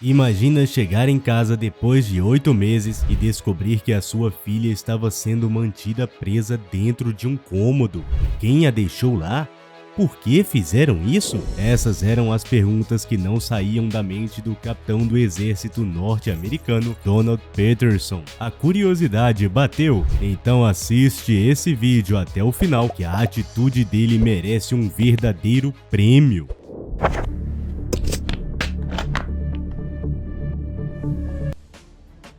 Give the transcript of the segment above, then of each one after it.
Imagina chegar em casa depois de 8 meses e descobrir que a sua filha estava sendo mantida presa dentro de um cômodo. Quem a deixou lá? Por que fizeram isso? Essas eram as perguntas que não saíam da mente do capitão do exército norte-americano, Donald Peterson. A curiosidade bateu? Então assiste esse vídeo até o final, que a atitude dele merece um verdadeiro prêmio.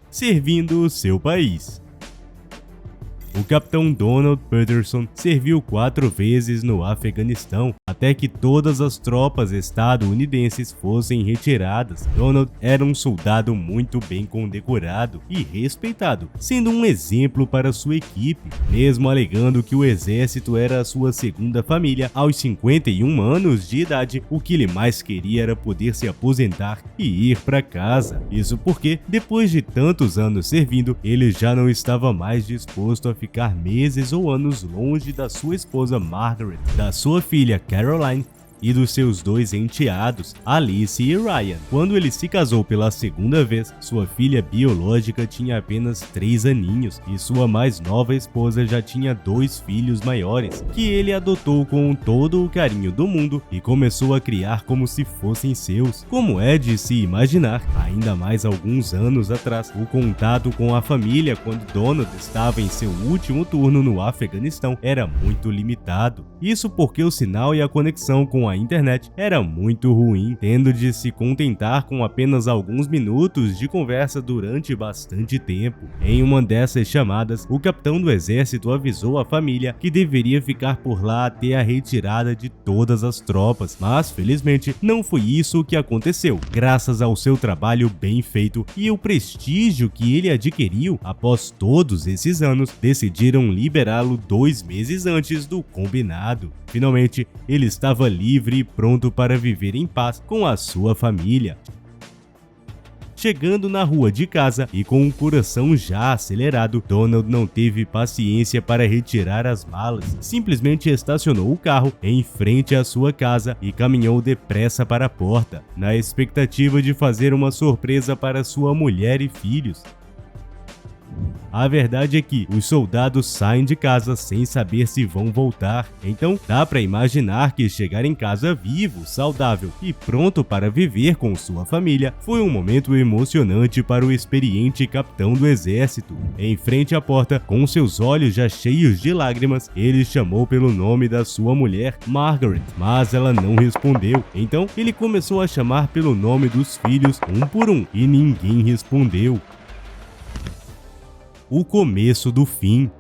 Servindo o seu país. O capitão Donald Peterson serviu 4 vezes no Afeganistão, até que todas as tropas estadunidenses fossem retiradas. Donald era um soldado muito bem condecorado e respeitado, sendo um exemplo para sua equipe, mesmo alegando que o exército era a sua segunda família. Aos 51 anos de idade, o que ele mais queria era poder se aposentar e ir para casa. Isso porque, depois de tantos anos servindo, ele já não estava mais disposto a ficar meses ou anos longe da sua esposa Margaret, da sua filha Caroline e dos seus 2 enteados, Alice e Ryan. Quando ele se casou pela segunda vez, sua filha biológica tinha apenas 3 aninhos e sua mais nova esposa já tinha 2 filhos maiores, que ele adotou com todo o carinho do mundo e começou a criar como se fossem seus. Como é de se imaginar, ainda mais alguns anos atrás, o contato com a família quando Donald estava em seu último turno no Afeganistão era muito limitado. Isso porque o sinal e a conexão com a internet era muito ruim, tendo de se contentar com apenas alguns minutos de conversa durante bastante tempo. Em uma dessas chamadas, o capitão do exército avisou a família que deveria ficar por lá até a retirada de todas as tropas, mas felizmente não foi isso que aconteceu. Graças ao seu trabalho bem feito e o prestígio que ele adquiriu após todos esses anos, decidiram liberá-lo 2 meses antes do combinado. Finalmente, ele estava livre e pronto para viver em paz com a sua família. Chegando na rua de casa e com o coração já acelerado, Donald não teve paciência para retirar as malas. Simplesmente estacionou o carro em frente à sua casa e caminhou depressa para a porta, na expectativa de fazer uma surpresa para sua mulher e filhos. A verdade é que os soldados saem de casa sem saber se vão voltar, então dá para imaginar que chegar em casa vivo, saudável e pronto para viver com sua família foi um momento emocionante para o experiente capitão do exército. Em frente à porta, com seus olhos já cheios de lágrimas, ele chamou pelo nome da sua mulher, Margaret, mas ela não respondeu. Então ele começou a chamar pelo nome dos filhos um por um e ninguém respondeu. O começo do fim.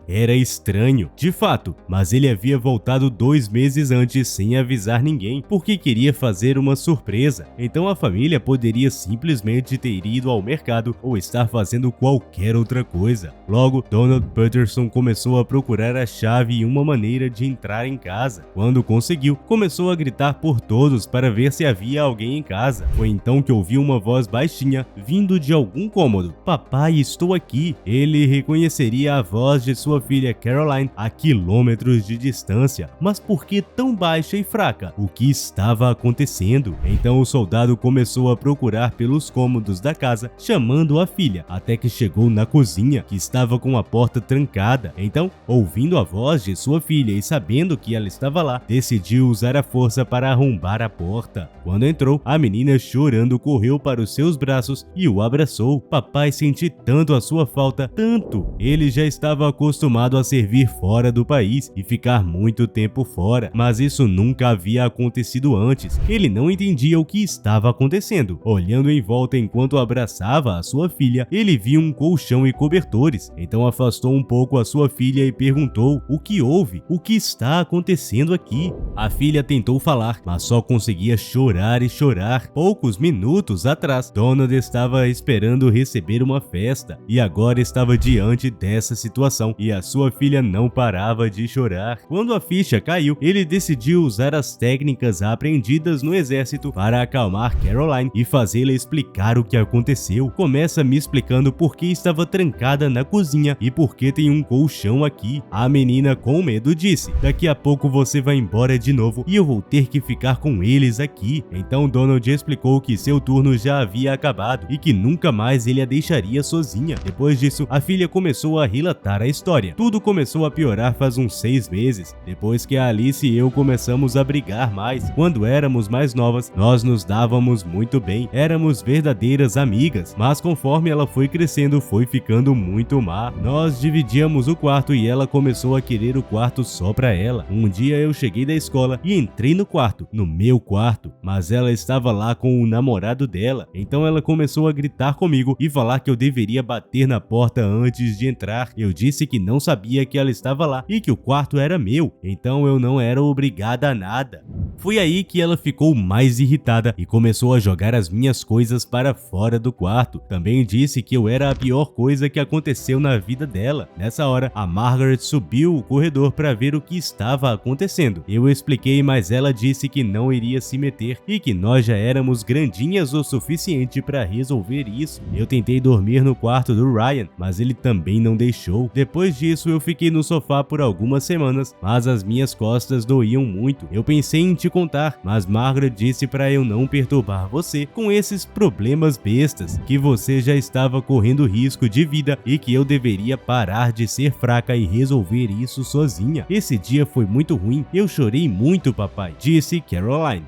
Era estranho, de fato, mas ele havia voltado 2 meses antes sem avisar ninguém, porque queria fazer uma surpresa. Então a família poderia simplesmente ter ido ao mercado ou estar fazendo qualquer outra coisa. Logo, Donald Peterson começou a procurar a chave e uma maneira de entrar em casa. Quando conseguiu, começou a gritar por todos para ver se havia alguém em casa. Foi então que ouviu uma voz baixinha vindo de algum cômodo. "Papai, estou aqui." Ele reconheceria a voz de sua filha Caroline a quilômetros de distância, mas por que tão baixa e fraca? O que estava acontecendo? Então o soldado começou a procurar pelos cômodos da casa, chamando a filha, até que chegou na cozinha, que estava com a porta trancada. Então, ouvindo a voz de sua filha e sabendo que ela estava lá, decidiu usar a força para arrombar a porta. Quando entrou, a menina chorando correu para os seus braços e o abraçou. "Papai, senti tanto a sua falta, tanto." Ele já estava acostumado a servir fora do país e ficar muito tempo fora, mas isso nunca havia acontecido antes. Ele não entendia o que estava acontecendo. Olhando em volta enquanto abraçava a sua filha, ele viu um colchão e cobertores. Então afastou um pouco a sua filha e perguntou: "O que houve? O que está acontecendo aqui?" A filha tentou falar, mas só conseguia chorar e chorar. Poucos minutos atrás, Donald estava esperando receber uma festa e agora estava diante dessa situação e a sua filha não parava de chorar. Quando a ficha caiu, ele decidiu usar as técnicas aprendidas no exército para acalmar Caroline e fazê-la explicar o que aconteceu. Começa me explicando por que estava trancada na cozinha e por que tem um colchão aqui. A menina, com medo, disse: "Daqui a pouco você vai embora de novo e eu vou ter que ficar com eles aqui." Então Donald explicou que seu turno já havia acabado e que nunca mais ele a deixaria sozinha. Depois disso, a filha começou a relatar a história. Tudo começou a piorar faz uns 6 meses, depois que a Alice e eu começamos a brigar mais. Quando éramos mais novas, nós nos dávamos muito bem, éramos verdadeiras amigas, mas conforme ela foi crescendo, foi ficando muito má. Nós dividíamos o quarto e ela começou a querer o quarto só pra ela. Um dia eu cheguei da escola e entrei no quarto, no meu quarto, mas ela estava lá com o namorado dela. Então ela começou a gritar comigo e falar que eu deveria bater na porta antes de entrar. Eu disse que não sabia que ela estava lá e que o quarto era meu, então eu não era obrigada a nada. Foi aí que ela ficou mais irritada e começou a jogar as minhas coisas para fora do quarto. Também disse que eu era a pior coisa que aconteceu na vida dela. Nessa hora, a Margaret subiu o corredor para ver o que estava acontecendo. Eu expliquei, mas ela disse que não iria se meter e que nós já éramos grandinhas o suficiente para resolver isso. Eu tentei dormir no quarto do Ryan, mas ele também não deixou. Depois disso, eu fiquei no sofá por algumas semanas, mas as minhas costas doíam muito. Eu pensei em te contar, mas Margaret disse para eu não perturbar você com esses problemas bestas, que você já estava correndo risco de vida e que eu deveria parar de ser fraca e resolver isso sozinha. Esse dia foi muito ruim, eu chorei muito, papai, disse Caroline.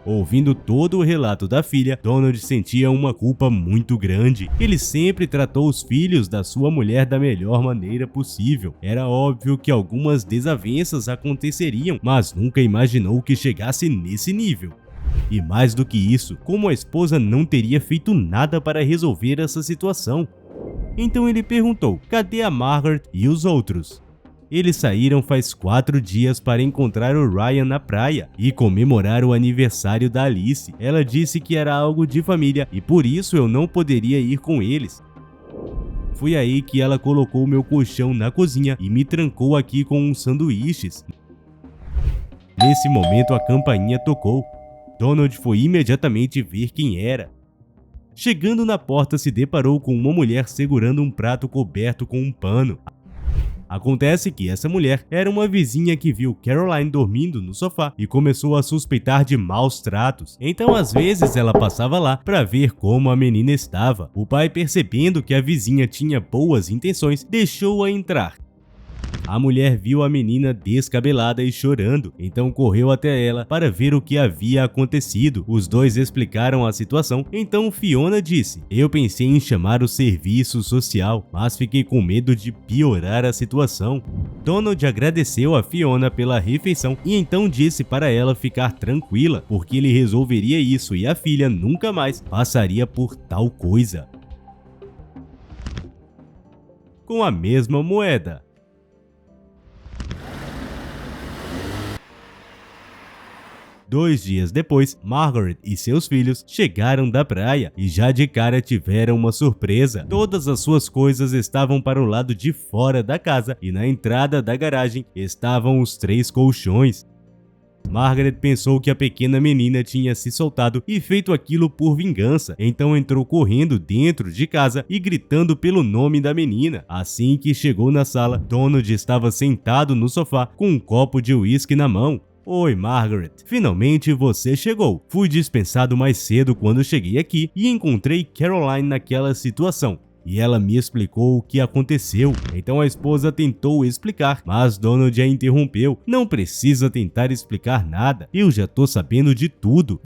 Ouvindo todo o relato da filha, Donald sentia uma culpa muito grande. Ele sempre tratou os filhos da sua mulher da melhor maneira possível. Era óbvio que algumas desavenças aconteceriam, mas nunca imaginou que chegasse nesse nível. E mais do que isso, como a esposa não teria feito nada para resolver essa situação. Então ele perguntou: cadê a Margaret e os outros? Eles saíram faz 4 dias para encontrar o Ryan na praia e comemorar o aniversário da Alice. Ela disse que era algo de família e por isso eu não poderia ir com eles. Foi aí que ela colocou meu colchão na cozinha e me trancou aqui com uns sanduíches. Nesse momento a campainha tocou. Donald foi imediatamente ver quem era. Chegando na porta, se deparou com uma mulher segurando um prato coberto com um pano. Acontece que essa mulher era uma vizinha que viu Caroline dormindo no sofá e começou a suspeitar de maus tratos. Então, às vezes, ela passava lá para ver como a menina estava. O pai, percebendo que a vizinha tinha boas intenções, deixou-a entrar. A mulher viu a menina descabelada e chorando, então correu até ela para ver o que havia acontecido. Os dois explicaram a situação, então Fiona disse: eu pensei em chamar o serviço social, mas fiquei com medo de piorar a situação. Donald agradeceu a Fiona pela refeição e então disse para ela ficar tranquila, porque ele resolveria isso e a filha nunca mais passaria por tal coisa. Com a mesma moeda. 2 dias depois, Margaret e seus filhos chegaram da praia e já de cara tiveram uma surpresa. Todas as suas coisas estavam para o lado de fora da casa e na entrada da garagem estavam os 3 colchões. Margaret pensou que a pequena menina tinha se soltado e feito aquilo por vingança, então entrou correndo dentro de casa e gritando pelo nome da menina. Assim que chegou na sala, Donald estava sentado no sofá com um copo de uísque na mão. Oi, Margaret. Finalmente você chegou. Fui dispensado mais cedo quando cheguei aqui e encontrei Caroline naquela situação. E ela me explicou o que aconteceu. Então a esposa tentou explicar, mas Donald a interrompeu. Não precisa tentar explicar nada. Eu já tô sabendo de tudo.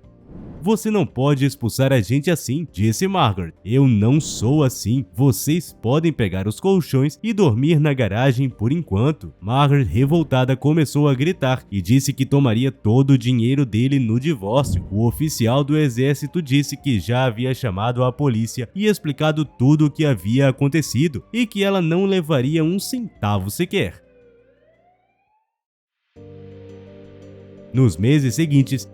Você não pode expulsar a gente assim, disse Margaret. Eu não sou assim. Vocês podem pegar os colchões e dormir na garagem por enquanto. Margaret, revoltada, começou a gritar e disse que tomaria todo o dinheiro dele no divórcio. O oficial do exército disse que já havia chamado a polícia e explicado tudo o que havia acontecido e que ela não levaria um centavo sequer. Nos meses seguintes,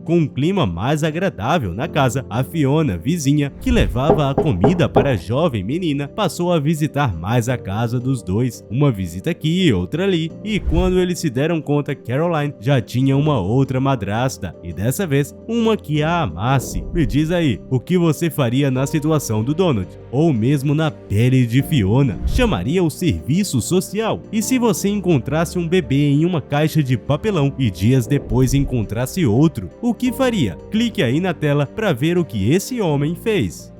com um clima mais agradável na casa, a Fiona, vizinha, que levava a comida para a jovem menina, passou a visitar mais a casa dos dois, uma visita aqui, outra ali, e quando eles se deram conta, Caroline já tinha uma outra madrasta, e dessa vez, uma que a amasse. Me diz aí, o que você faria na situação do Donald? Ou mesmo na pele de Fiona? Chamaria o serviço social? E se você encontrasse um bebê em uma caixa de papelão e dias depois encontrasse outro, o que faria? Clique aí na tela para ver o que esse homem fez.